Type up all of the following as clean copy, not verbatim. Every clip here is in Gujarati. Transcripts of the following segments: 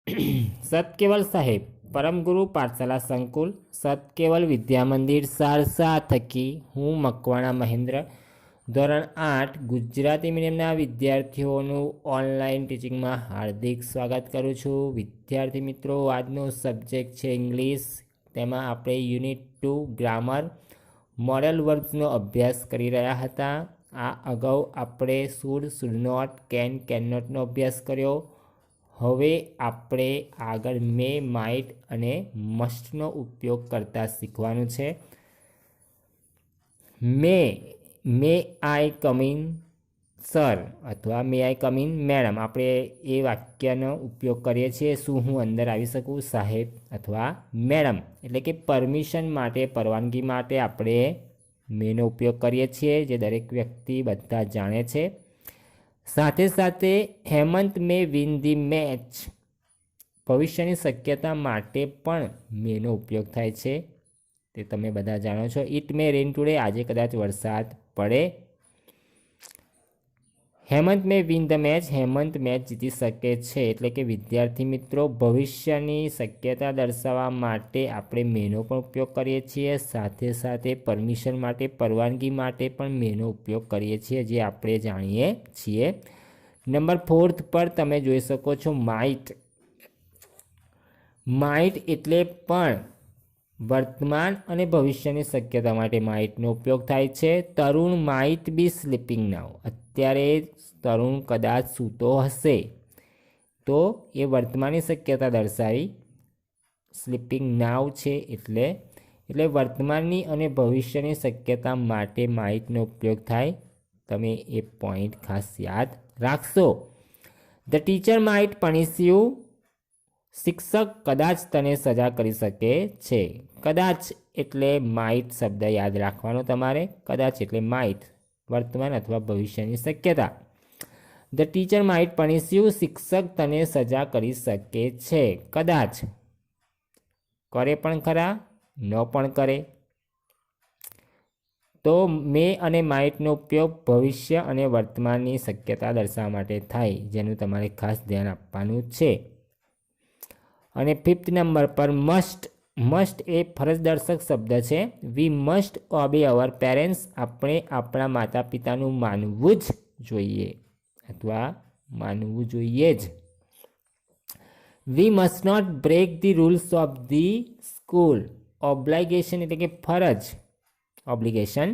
સતકેવલ સાહેબ પરમગુરુ પાઠશાલા સંકુલ સતકેવલ વિદ્યા મંદિર સારસા થકી હું મકવાણા મહેન્દ્ર ધોરણ 8 ગુજરાતી મીડિયમના વિદ્યાર્થીઓનું ઓનલાઈન ટીચિંગમાં હાર્દિક સ્વાગત કરું છું. વિદ્યાર્થી મિત્રો, આજનો સબ્જેક્ટ છે ઇંગ્લિશ. તેમાં આપણે યુનિટ 2 ગ્રામર મોડલ વર્બ્સનો અભ્યાસ કરી રહ્યા હતા. આ અગાઉ આપણે શુડ નોટ, કેન નોટનો અભ્યાસ કર્યો. હવે આપણે આગળ મે, માઇટ અને મસ્ટનો ઉપયોગ કરતા શીખવાનું છે. મે આઈ કમ ઇન સર અથવા મે આઈ કમ ઇન મેડમ, આપણે એ વાક્યનો ઉપયોગ કરીએ છીએ. શું હું અંદર આવી શકું સાહેબ અથવા મેડમ? એટલે કે પરમિશન માટે, પરવાનગી માટે આપણે મેનો ઉપયોગ કરીએ છીએ, જે દરેક વ્યક્તિ બધા જાણે છે. સાથે સાથે Hemant may win the match, ભવિષ્યની શક્યતા માટે પણ મેનો ઉપયોગ થાય છે, તે તમે બધા જાણો છો. ઇટ મે રેન ટુડે, આજે કદાચ વરસાદ પડે. Hemant may win the match, Hemant match જીતી શકે છે. એટલે કે વિદ્યાર્થી મિત્રો, ભવિષ્યની શક્યતા દર્શાવવા માટે આપણે મેનો પણ ઉપયોગ કરીએ છીએ. સાથે સાથે પરમિશન માટે, પરવાનગી માટે પણ મેનો ઉપયોગ કરીએ છીએ, જે આપણે જાણીએ છીએ. નંબર 4 પર તમે જોઈ શકો છો માઇટ. માઇટ એટલે પણ વર્તમાન અને ભવિષ્યની શક્યતા માટે માઇટનો ઉપયોગ થાય છે. તરુણ માઇટ બી સ્લીપિંગ નાઉ, અત્યારે તરુણ કદાચ સૂતો હશે, તો એ વર્તમાનની શક્યતા દર્શાવી. સ્લીપિંગ નાઉ છે એટલે વર્તમાનની અને ભવિષ્યની શક્યતા માટે માઇટનો ઉપયોગ થાય. તમે એ પોઈન્ટ ખાસ યાદ રાખશો. ધ ટીચર માઇટ પનિશ યુ, શિક્ષક કદાચ તને સજા કરી શકે છે. કદાચ એટલે માઇટ શબ્દ યાદ રાખવાનો તમારે. કદાચ એટલે માઇટ, વર્તમાન અથવા ભવિષ્યની શક્યતા. ધ ટીચર માઇટ પનિશ યુ, શિક્ષક તને સજા કરી શકે છે. કદાચ કરે પણ ખરા, ન પણ કરે. તો મે અને માઇટનો ઉપયોગ ભવિષ્ય અને વર્તમાનની શક્યતા દર્શાવવા માટે થાય, જેનું તમારે ખાસ ધ્યાન આપવાનું છે. અને 5th નંબર પર મસ્ટ. મસ્ટ એ ફરજદર્શક શબ્દ છે. We must obey our parents, આપણે આપણા માતા પિતાનું માનવું જ જોઈએ અથવા માનવું જોઈએ જ. We must not break the rules of the school. Obligation એટલે કે ફરજ, ઓબ્લિગેશન.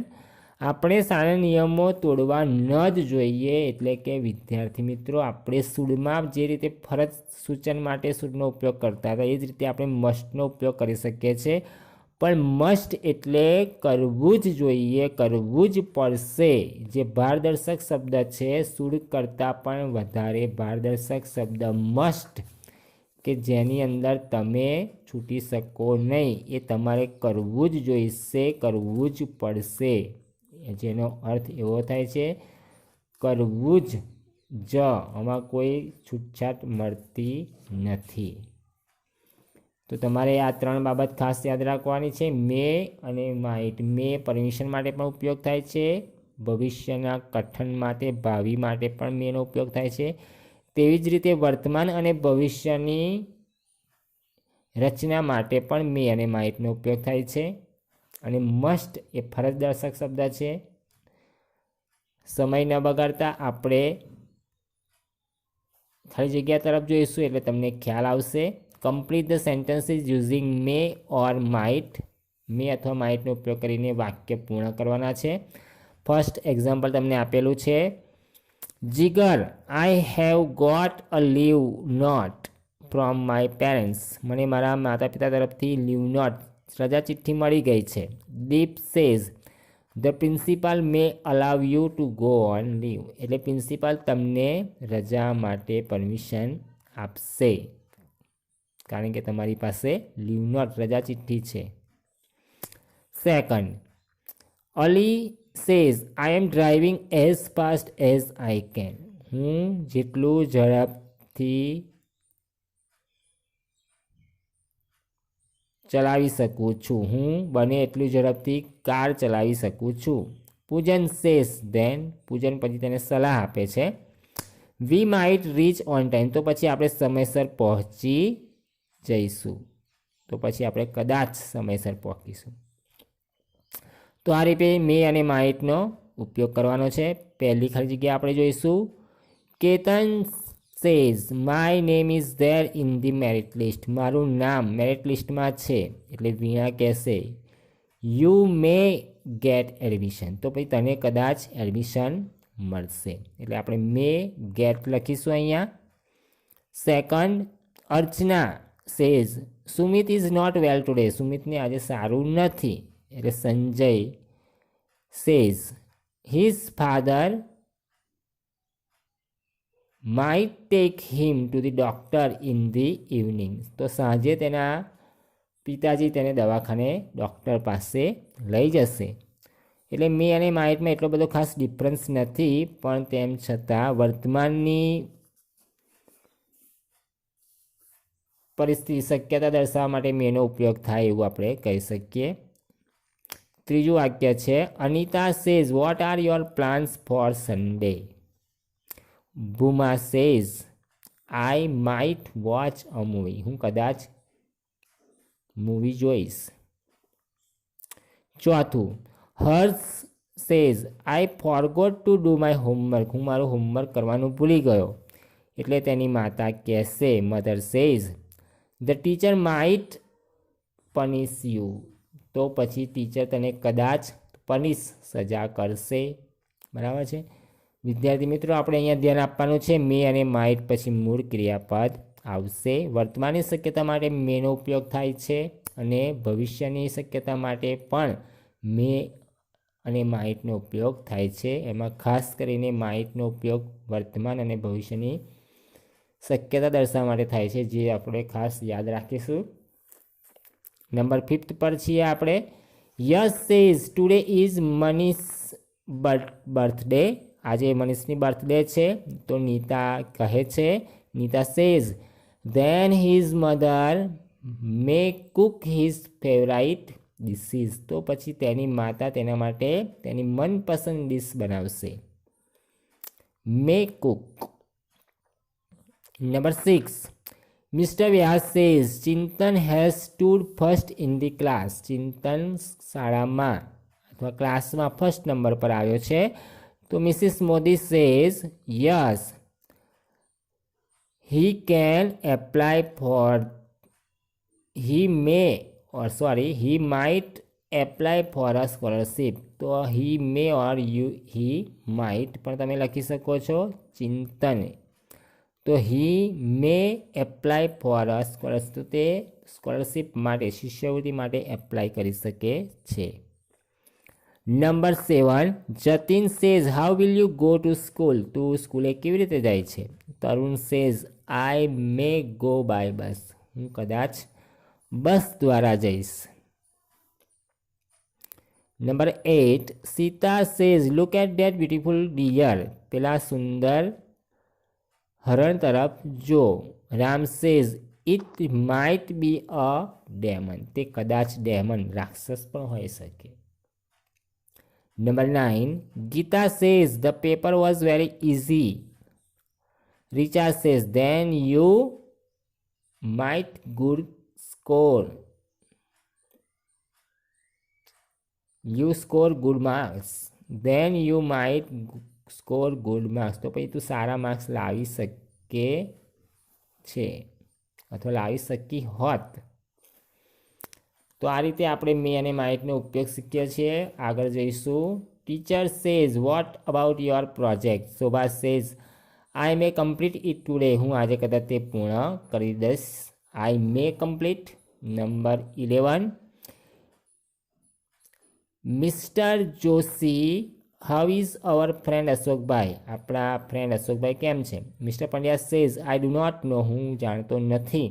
આપણે શાળાના નિયમો તોડવા ન જ જોઈએ. એટલે કે વિદ્યાર્થી મિત્રો, આપણે શુડમાં જે રીતે ફરજ સૂચન માટે શુડનો ઉપયોગ કરતા હતા, એ જ રીતે આપણે મસ્ટનો ઉપયોગ કરી શકીએ છીએ. પણ મસ્ટ એટલે કરવું જ જોઈએ, કરવું જ પડશે, જે ભારદર્શક શબ્દ છે. શુડ કરતાં પણ વધારે ભારદર્શક શબ્દ મસ્ટ, કે જેની અંદર તમે છૂટી શકો નહીં. એ તમારે કરવું જ જોઈશે, કરવું જ પડશે, જેનો અર્થ એવો થાય છે કરવું જ, આમાં કોઈ છૂટછાટ મળતી નથી. તો તમારે આ 3 બાબત ખાસ યાદ રાખવાની છે. મે અને માઇટ. મે પરમિશન માટે પણ ઉપયોગ થાય છે, ભવિષ્યના કથન માટે, ભાવિ માટે પણ મેનો ઉપયોગ થાય છે. તેવી જ રીતે વર્તમાન અને ભવિષ્યની રચના માટે પણ મે અને માઇટનો ઉપયોગ થાય છે. અને મસ્ટ એ ફરજદર્શક શબ્દ છે. સમય ન બગાડતા આપણે ખાલી જગ્યા તરફ જોઈશું, એટલે તમને ખ્યાલ આવશે. Complete the sentences using may or might. May અથવા માઇટનો ઉપયોગ કરીને વાક્ય પૂર્ણ કરવાના છે. ફર્સ્ટ એક્ઝામ્પલ તમને આપેલું છે. Jigar, I have got a leave note from my parents. મને મારા માતા પિતા તરફથી લીવ નોટ, રજા ચિઠ્ઠી મળી ગઈ છે. Deep says, the principal may allow you to go on leave. એટલે પ્રિન્સિપાલ તમને રજા માટે પરમિશન આપશે, કારણ કે તમારી પાસે લીવ નોટ, રજા ચિઠ્ઠી છે. Second, Ali says, I am driving as fast as I can. હું જેટલું ઝડપથી ચલાવી શકું છું, હું બને એટલું ઝડપથી કાર ચલાવી શકું છું. પૂજન સેઝ ધેન, પૂજન પછી તેને સલાહ આપે છે. We might reach on time, તો પછી આપણે સમયસર પહોંચી જઈશું, તો પછી આપણે કદાચ સમયસર પહોંચીશું. તો આ રીતે મે અને માઇટનો ઉપયોગ કરવાનો છે. પહેલી ખાલી જગ્યા આપણે જોઈશું. Ketan says my name is there in the merit list, મારું નામ મેરિટ લિસ્ટમાં છે. એટલે વીણા કહેશે યુ મે ગેટ એડમિશન, તો પછી તને કદાચ એડમિશન મળશે. એટલે આપણે મે ગેટ લખીશું અહીંયા. Second, Archana says Sumit is not well today, સુમિતને આજે સારું નથી. એટલે Sanjay says his father might take him to the doctor in the evening, તો સાંજે તેના પિતાજી તેને દવાખાને ડૉક્ટર પાસે લઈ જશે. એટલે મે અને માઇટમાં એટલો બધો ખાસ ડિફરન્સ નથી, પણ તેમ છતાં વર્તમાનની પરિસ્થિતિ શક્યતા દર્શાવવા માટે મેનો ઉપયોગ થાય એવું આપણે કહી શકીએ. ત્રીજું વાક્ય છે Anita says what are your plans for Sunday. Bhuma says I might watch a movie, હું કદાચ મૂવી જોઈશ. ચોથું, Harsh says I forgot to do my homework, હું મારું હોમવર્ક કરવાનું ભૂલી ગયો. એટલે તેની માતા કહેશે mother says the teacher might પનિશ you, તો પછી ટીચર તને કદાચ પનિશ સજા કરશે. બરાબર છે વિદ્યાર્થી મિત્રો, આપણે અહીંયા ધ્યાન આપવાનું છે મે અને માઇટ પછી મૂળ ક્રિયાપદ આવશે. વર્તમાનની શક્યતા માટે મેનો ઉપયોગ થાય છે અને ભવિષ્યની શક્યતા માટે પણ મે અને માઇટનો ઉપયોગ થાય છે. એમાં ખાસ કરીને માઇટનો ઉપયોગ વર્તમાન અને ભવિષ્યની શક્યતા દર્શાવવા માટે થાય છે, જે આપણે ખાસ યાદ રાખીશું. નંબર 5 પર છીએ આપણે. Yes says today is Manish birthday, આજે મનીષની બર્થડે છે. તો નીતા કહે છે, Nita says then his mother may cook his favourite dishes, તો પછી તેની માતા તેના માટે તેની મનપસંદ ડિશ બનાવશે. May cook. Number 6, mister Vyas says Chintan has stood first in the class, Chintan શાળામાં અથવા ક્લાસમાં ફર્સ્ટ નંબર પર આવ્યો છે. તો Mrs Modi says yes he can apply for, he might apply for a scholarship, તો he May or he might પણ તમે લખી શકો છો ચિંતન. તો he May apply for a scholarship, તો તે સ્કોલરશીપ માટે શિષ્યવૃત્તિ માટે એપ્લાય કરી શકે છે. Number 7, Jatin says how will you go to school, તું સ્કૂલે કેવી રીતે જાય છે. Tarun says I may go by bus, હું કદાચ બસ દ્વારા જઈશ. Number 8, Sita says look at that beautiful deer, પેલા સુંદર હરણ તરફ જો. Ram says it might be a demon, તે કદાચ ડેમન રાક્ષસ પણ હોઈ શકે. Number 9, Gita says the paper was very easy. Richa says then you might good score, you score good marks, then you might score good marks, તો પછી તું સારા માર્ક્સ લાવી શકે છે અથવા લાવી શકી હોત. તો આ રીતે આપણે મે અને માઇટનો ઉપયોગ શીખીએ છીએ. આગળ જઈશું. Teacher says what about your project. Shobha says I may complete it today, હું આજે કદાચ તે પૂર્ણ કરી દઈશ. I may complete. Number 11, mister Joshi how is our friend Ashokbhai, આપણા ફ્રેન્ડ અશોકભાઈ કેમ છે. Mister Pandya says I do not know, હું જાણતો નથી.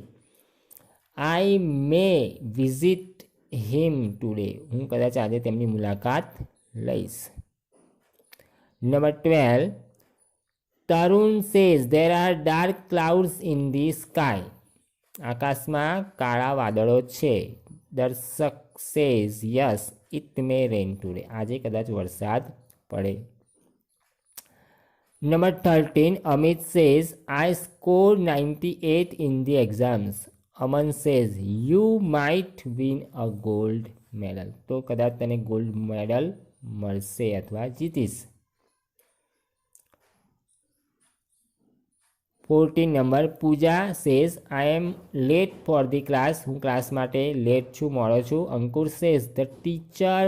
આઈ મે વિઝિટ હિમ ટુડે, હું કદાચ આજે તેમની મુલાકાત લઈશ. Number 12, Tarun says there are dark clouds in the sky, આકાશમાં કાળા વાદળો છે. દર્શક says yes it may rain today, આજે કદાચ વરસાદ પડે. Number 13, Amit says, I scored 98 in the exams. Aman says, you might win a gold medal. તો કદાચ તને ગોલ્ડ મેડલ મળશે અથવા જીતીશ. 14 number, Pooja says, I am late for the class. હું ક્લાસ માટે લેટ છું, મોડો છું. Ankur says, the teacher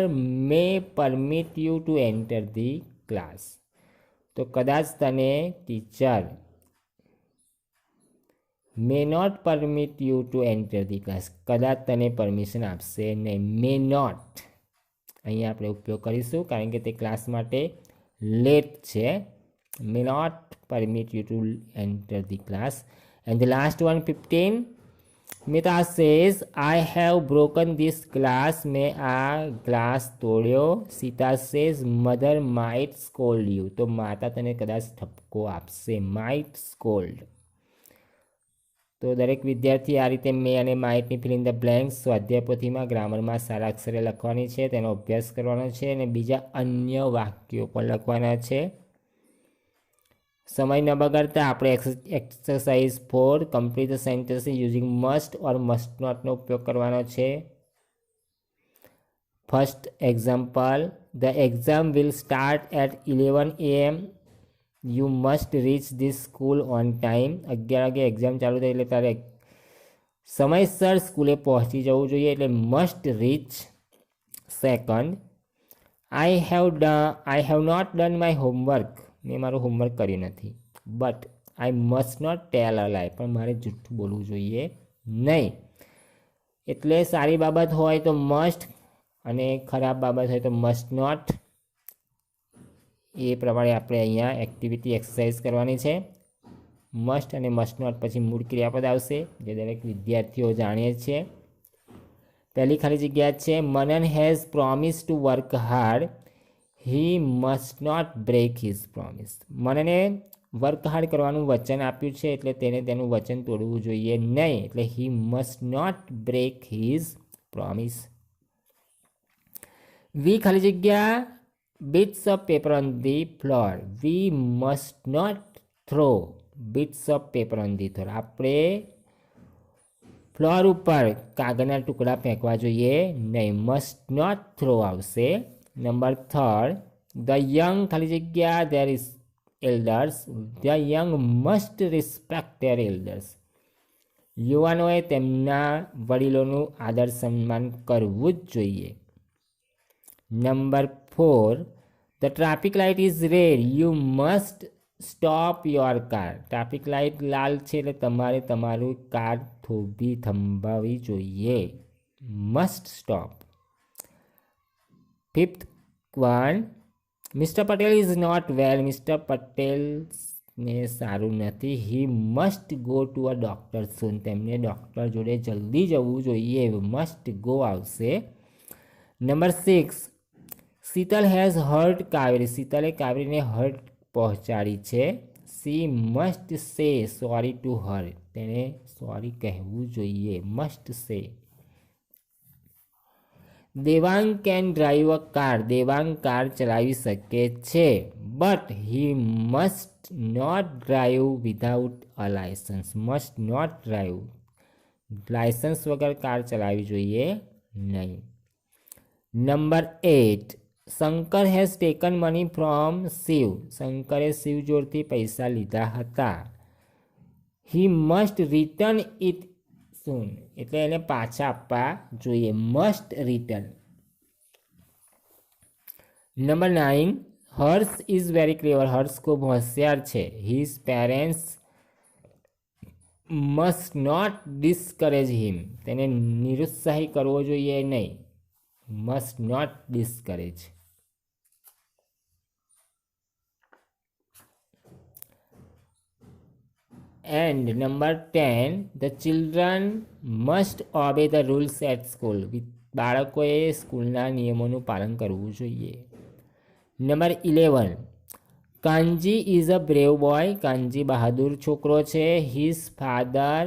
may permit you to enter the class. તો કદાચ તને teacher may not permit you to enter the class, કદાચ તને પરમિશન આપશે નહીં. મે નોટ અહીંયા આપણે ઉપયોગ કરીશું કારણ કે તે ક્લાસ માટે લેટ છે. May not permit you to enter the class. And the last one 15, Mita says, I have broken this glass. મેં આ ગ્લાસ તોડ્યો. Sita says, mother might scold you. તો માતા તને કદાચ ઠપકો આપશે. Might scold. તો દરેક વિદ્યાર્થી આ રીતે મે અને માઇટની ફિલ ઇન ધ બ્લેન્ક્સ સ્વાધ્યાય પોથીમાં ગ્રામરમાં સારા અક્ષરે લખવાની છે, તેનો અભ્યાસ કરવાનો છે અને બીજા અન્ય વાક્યો પણ લખવાના છે. સમય ન બગાડતા આપણે exercise 4 complete the sentence using must or must નોટનો ઉપયોગ કરવાનો છે. First example, the exam will start at 11 AM. You must reach this school on time. 11 વાગે એક્ઝામ ચાલુ થાય એટલે તારે સમયસર સ્કૂલે પહોંચી જવું જોઈએ, એટલે must reach. Second, I have not done my homework. મેં મારું હોમવર્ક કર્યું નથી. But I must not tell a lie. પણ મારે જૂઠું બોલવું જોઈએ નહીં. એટલે સારી બાબત હોય તો મસ્ટ અને ખરાબ બાબત હોય તો મસ્ટ નોટ. એ પ્રમાણે આપણે અહીંયા એક્ટિવિટી એક્સરસાઇઝ કરવાની છે. મસ્ટ અને મસ્ટ નોટ પછી મૂળ ક્રિયાપદ આવશે, જે દરેક વિદ્યાર્થીઓ જાણે છે. પહેલી ખાલી જગ્યા છે, Manan has promise to work hard. He must not break his promise. મનને વર્ક હાર્ડ કરવાનું વચન આપ્યું છે, એટલે તેને તેનું વચન તોડવું જોઈએ નહીં. એટલે he must not break his promise. વી ખાલી જગ્યા bits of paper on the floor. We must not throw bits of paper on the floor. આપણે ફ્લોર ઉપર કાગળના ટુકડા ફેંકવા જોઈએ નહીં. મસ્ટ નોટ થ્રો આવશે. નંબર 3, ધ યંગ ખાલી જગ્યા there is elders. The young must respect there elders. યુવાનોએ તેમના વડીલોનું આદર સન્માન કરવું જ જોઈએ. Number 4, the traffic light is red. You must stop your car. Traffic light લાલ છે એટલે તમારે તમારું કાર થંભાવવી જોઈએ. Must stop. 5th one, Mr. Patel is not well. Mister પટેલને સારું નથી. He must go to a doctor soon. તેમને ડૉક્ટર જોડે જલ્દી જવું જોઈએ. મસ્ટ ગો આવશે. Number 6, Sheetal has hurt Kaveri. શીતલે કાવેરીને હર્ટ પહોંચાડી છે. She must say sorry to her. તેને સોરી કહેવું જોઈએ. Must say. Devang can drive a car. Devang car ચલાવી શકે છે. But he must not drive without a licence. Must not drive. Licence વગર કાર ચલાવવી જોઈએ નહીં. Number 8, Shankar has taken money from Shiv. શંકરે શિવ જોડથી પૈસા લીધા હતા. He must return it soon. એટલે એને પાછા આપવા જોઈએ. Must return. Number 9, Harsh is very clever. Harsh ખૂબ હોશિયાર છે. His parents must not discourage him. તેને નિરુત્સાહી કરવો જોઈએ નહીં. Must not discourage. And number 10, the children must obey the rules at school. બાળકોએ સ્કૂલના નિયમોનું પાલન કરવું જોઈએ. Number 11, Kanji is a brave boy. Kanji બહાદુર છોકરો છે. His father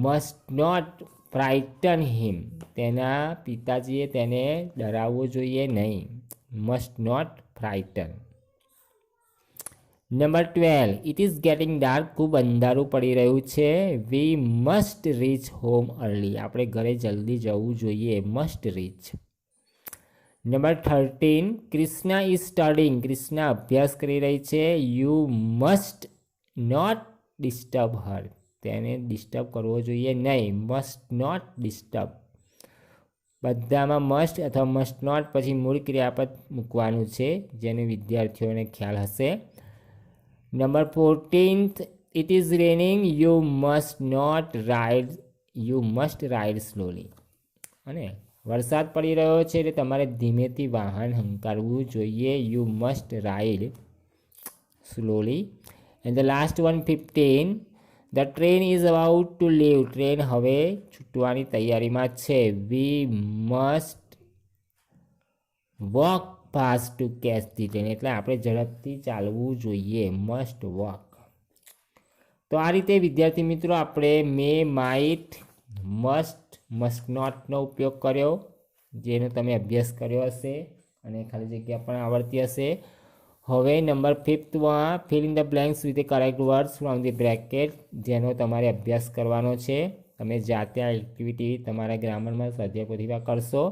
must not frighten him. તેના પિતાજીએ તેને ડરાવવો જોઈએ નહીં. Must not frighten. Number 12, it is getting dark. ખૂબ અંધારું પડી રહ્યું છે. We must reach home early. આપણે ઘરે જલ્દી જવું જોઈએ. Must reach. Number 13, Krishna is studying. Krishna અભ્યાસ કરી રહી છે. You must not disturb her. તેને ડિસ્ટર્બ કરવો જોઈએ નહીં. Must not disturb. બધામાં મસ્ટ અથવા મસ્ટ નોટ પછી મૂળ ક્રિયાપદ મૂકવાનું છે, જેને વિદ્યાર્થીઓને ખ્યાલ હશે. Number 14, it is raining. You must ride slowly. અને વરસાદ પડી રહ્યો છે એટલે તમારે ધીમેથી વાહન હંકારવું જોઈએ. You must ride slowly. And the last one 15, the train is about to leave. Train હવે છૂટવાની તૈયારીમાં છે. We must walk fast to catch the train. એટલે આપણે ઝડપથી ચાલવું જોઈએ. Must walk. તો આ રીતે વિદ્યાર્થી મિત્રો આપણે મે, માઇટ, મસ્ટ નોટનો ઉપયોગ કર્યો, જેનો તમે અભ્યાસ કર્યો હશે અને ખાલી જગ્યા પણ આવડતી હશે. હવે નંબર 5માં fill in the blanks with correct words from the bracket, જેનો તમારે અભ્યાસ કરવાનો છે. તમે જાતે આ એક્ટિવિટી તમારા ગ્રામરમાં સ્વાધ્યાય પોથીમાં કરશો.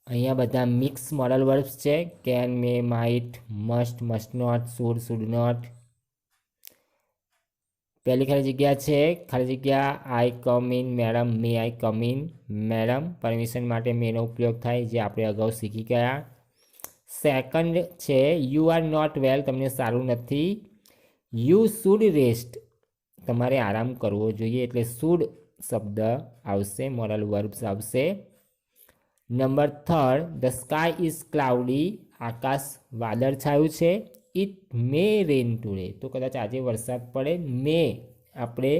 અહીંયા બધા મિક્સ મોડલ વર્બ્સ છે. Can, may, might, must not, should not. પહેલી ખાલી જગ્યા છે, ખાલી જગ્યા I come in madam. May I come in madam. Permission માટે મેનો ઉપયોગ થાય, જે આપણે અગાઉ શીખી ગયા. સેકન્ડ છે યુ આર નોટ વેલ. તમને સારું નથી. You should rest. તમારે આરામ કરવો જોઈએ, એટલે શુડ શબ્દ આવશે, મોરલ વર્બ્સ આવશે. Number 3, the sky is cloudy. આકાશ વાદળછાયું છે. It may rain today. તો કદાચ આજે વરસાદ પડે. મે આપણે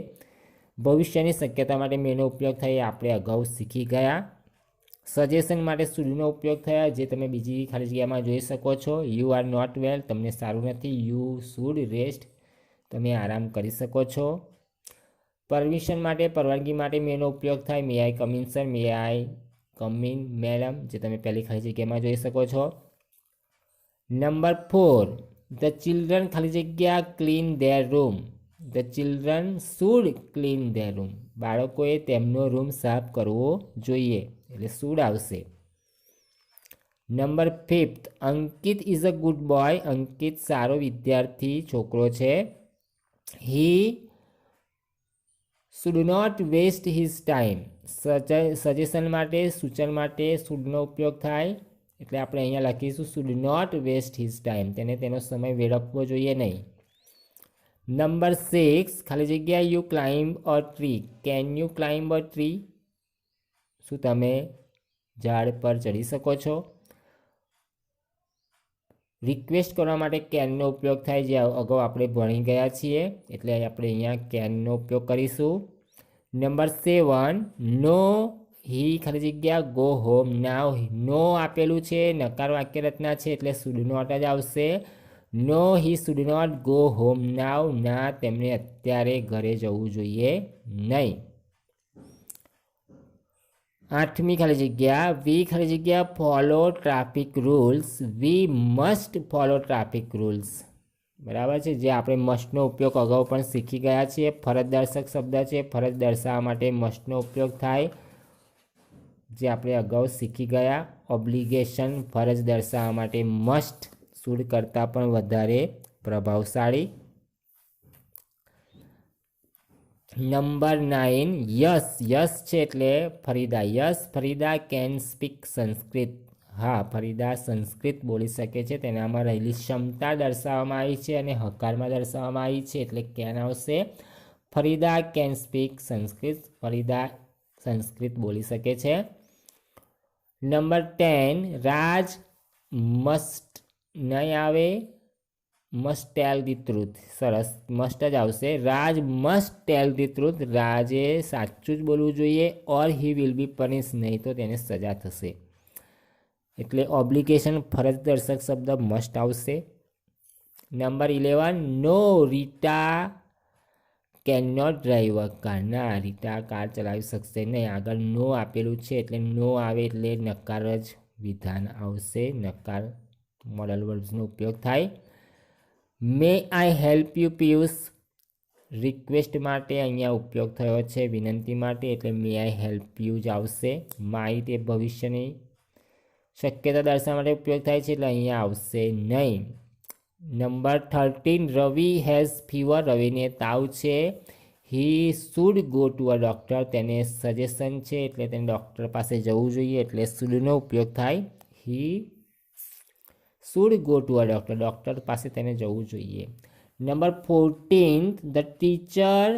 ભવિષ્યની શક્યતા માટે મેનો ઉપયોગ થાય, આપણે અગાઉ શીખી ગયા. સજેશન માટે શુડનો ઉપયોગ થયા, જે તમે બીજી ખાલી જગ્યામાં જોઈ શકો છો. You are not well. તમને સારું નથી. You should rest. તમે આરામ કરી શકો છો. પરમિશન માટે, પરવાનગી માટે મેનો ઉપયોગ થાય. May I come in sir. May I come in madam, જે તમે પહેલી ખાલી જગ્યામાં જોઈ શકો છો. નંબર 4, ધ ચિલ્ડ્રન ખાલી જગ્યા clean their room. The children should clean their room. બાળકોએ તેમનો રૂમ સાફ કરવો જોઈએ, એટલે શુડ આવશે. Number 5, Ankit is a good boy. Ankit સારો વિદ્યાર્થી છોકરો છે. He should not waste his time. Suggestion માટે, સૂચન માટે શુડનો ઉપયોગ થાય, એટલે આપણે અહીંયા લખીશું should not waste his time. તેને તેનો સમય વેડફવો જોઈએ નહીં. નંબર 6, ખાલી જગ્યા you climb a tree. Can you climb a tree. શું તમે ઝાડ પર ચડી શકો છો? રિક્વેસ્ટ કરવા માટે કેનનો ઉપયોગ થાય, જે અગાઉ આપણે ભણી ગયા છીએ, એટલે આપણે અહીંયા કેનનો ઉપયોગ કરીશું. નંબર 7, નો હી ખાલી જગ્યા ગો હોમ નાવ. નો આપેલું છે, નકાર વાક્ય રચના છે, એટલે શુડ નોટ જ આવશે. No he should not go home now. ના, તેમને અત્યારે ઘરે જવું જોઈએ નહીં. 8મી ખાલી જગ્યા વી ખાલી જગ્યા follow traffic rules. We must follow traffic rules. બરાબર છે, જે આપણે મસ્ટનો ઉપયોગ અગાઉ પણ શીખી ગયા છીએ. ફરજ દર્શક શબ્દ છે. ફરજ દર્શાવવા માટે મસ્ટનો ઉપયોગ થાય, જે આપણે અગાઉ શીખી ગયા. ઓબ્લિગેશન ફરજ દર્શાવવા માટે મસ્ટ શુડ કરતાં પણ વધારે પ્રભાવશાળી. Number 9, yes. યસ છે એટલે ફરીદા. Yes, ફરીદા can speak Sanskrit. હા, ફરીદા સંસ્કૃત બોલી શકે છે. તેનામાં રહેલી ક્ષમતા દર્શાવવામાં આવી છે અને હકારમાં દર્શાવવામાં આવી છે, એટલે કેન આવશે. Farida can speak Sanskrit. ફરીદા સંસ્કૃત બોલી શકે છે. નંબર 10, રાજ મસ્ટ નહીં આવે, મસ્ટ ટેલ ધી ટ્રુથ. સરસ, મસ્ટ જ આવશે. Raj must tell the truth. રાજે સાચું જ બોલવું જોઈએ. Or he will be punish. નહીં તો તેને સજા થશે. એટલે ઓબ્લિગેશન ફરજ દર્શક શબ્દ મસ્ટ આવશે. Number 11, no Rita can not drive a car. ના, રીટા કાર ચલાવી શકશે નહીં. આગળ નો આપેલું છે, એટલે નો આવે એટલે નકાર જ વિધાન આવશે. નકાર મોડલ વર્બ્સનો ઉપયોગ થાય. May I help you Piyush, request માટે અહીંયા ઉપયોગ થયો છે, વિનંતી માટે, એટલે મે આઈ હેલ્પ યુ જ આવશે. માઇટ એ ભવિષ્યની શક્યતા દર્શાવવા માટે ઉપયોગ થાય છે, એટલે અહીંયા આવશે નહીં. નંબર 13, રવિ હેઝ ફીવર, રવિને તાવ છે. He should go to a doctor, તેને સજેશન છે એટલે તેને ડૉક્ટર પાસે જવું જોઈએ, એટલે શુડનો ઉપયોગ થાય. He should go to a doctor, doctor પાસે તેને જવું જોઈએ. Number 14, the teacher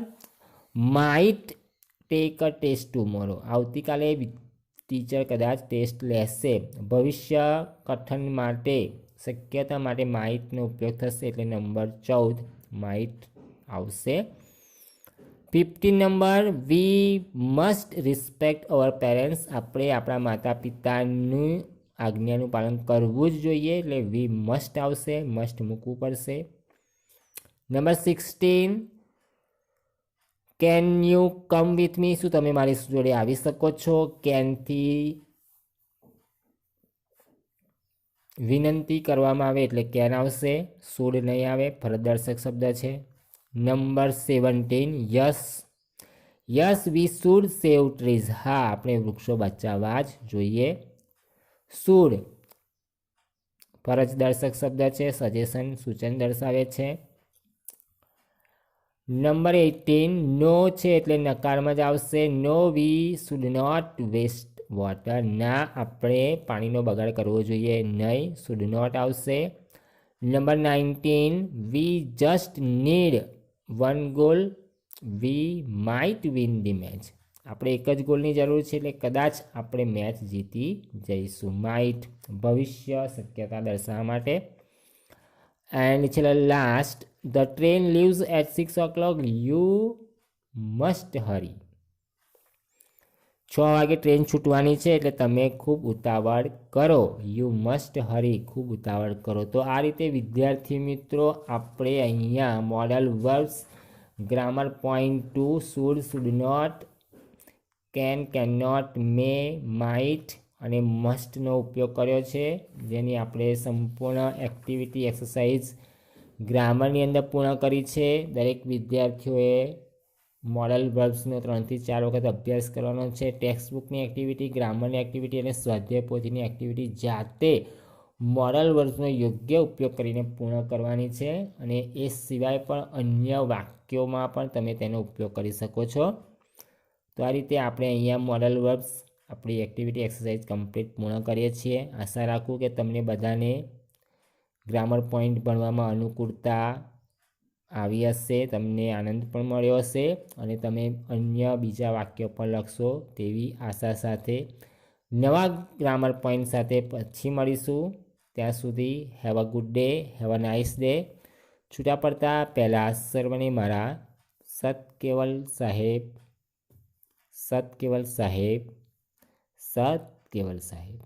might take a test tomorrow, આવતીકાલે ટીચર કદાચ ટેસ્ટ લેશે. ભવિષ્ય કથન માટે શક્યતા માટે માઇટનો ઉપયોગ થશે, એટલે નંબર 14 માઇટ આવશે. 15 number, we must respect our parents, આપણે આપણા માતા પિતાની આજ્ઞાનું પાલન કરવું જ જોઈએ, એટલે વી મસ્ટ આવશે, મસ્ટ મૂકવું પડશે. Number 16, can you come with me, શું તમે મારી જોડે આવી શકો છો. કેનથી વિનંતી કરવામાં આવે એટલે કેન આવશે, શુડ નહીં આવે, ફરજદર્શક શબ્દ છે. Number 17, yes yes we should save trees, હા આપણે વૃક્ષો બચાવવા જ જોઈએ. શુડ ફરજદર્શક શબ્દ છે, સજેશન સૂચન દર્શાવે છે. નંબર 18, નો છે એટલે નકારમાં જ આવશે. No we should not waste water, ના આપણે પાણીનો બગાડ કરવો જોઈએ નહીં, શુડ નોટ આવશે. Number 19, we just need one goal, we might win the match, આપણે એક જ ગોલની જરૂર છે એટલે કદાચ આપણે મેચ જીતી જઈશું. માઇટ ભવિષ્ય શક્યતા દર્શાવવા માટે. એન્ડ છેલ્લે last, the train leaves at 6 o'clock, you must hurry, 6 વાગે ટ્રેન છૂટવાની છે એટલે તમે ખૂબ ઉતાવળ કરો. યુ મસ્ટ હરી, ખૂબ ઉતાવળ કરો. તો આ રીતે વિદ્યાર્થી મિત્રો આપણે અહીંયા modal verbs grammar point 2 should, should not, can, can not, may, might અને મસ્ટનો ઉપયોગ કર્યો છે, જેની આપણે સંપૂર્ણ એક્ટિવિટી એક્સરસાઇઝ ગ્રામરની અંદર પૂર્ણ કરી છે. દરેક વિદ્યાર્થીઓએ મોડલ વર્બ્સનો 3 થી 4 વખત અભ્યાસ કરવાનો છે. ટેક્સ્ટબુકની એક્ટિવિટી, ગ્રામરની એક્ટિવિટી અને સ્વાધ્યાય પોથીની એક્ટિવિટી જાતે મોડલ વર્બ્સનો યોગ્ય ઉપયોગ કરીને પૂર્ણ કરવાની છે. અને એ સિવાય પણ અન્ય વાક્યોમાં પણ તમે તેનો ઉપયોગ કરી શકો છો. તો આ રીતે આપણે અહીંયા મોડલ વર્બ્સ આપણી એક્ટિવિટી એક્સરસાઇઝ કમ્પ્લીટ પૂર્ણ કરીએ છીએ. આશા રાખું કે તમને બધાને ગ્રામર પોઈન્ટ ભણવામાં અનુકૂળતા આવી હશે, તમને આનંદ પણ મળ્યો હશે અને તમે અન્ય બીજા વાક્યો પણ લખશો તેવી આશા સાથે નવા ગ્રામર પોઈન્ટ સાથે પછી મળીશું. ત્યાં સુધી have a good day, have a nice day. છૂટા પડતા પહેલાં સર્વને મારા સતકેવલ સાહેબ, સતકેવલ સાહેબ, સતકેવલ સાહેબ.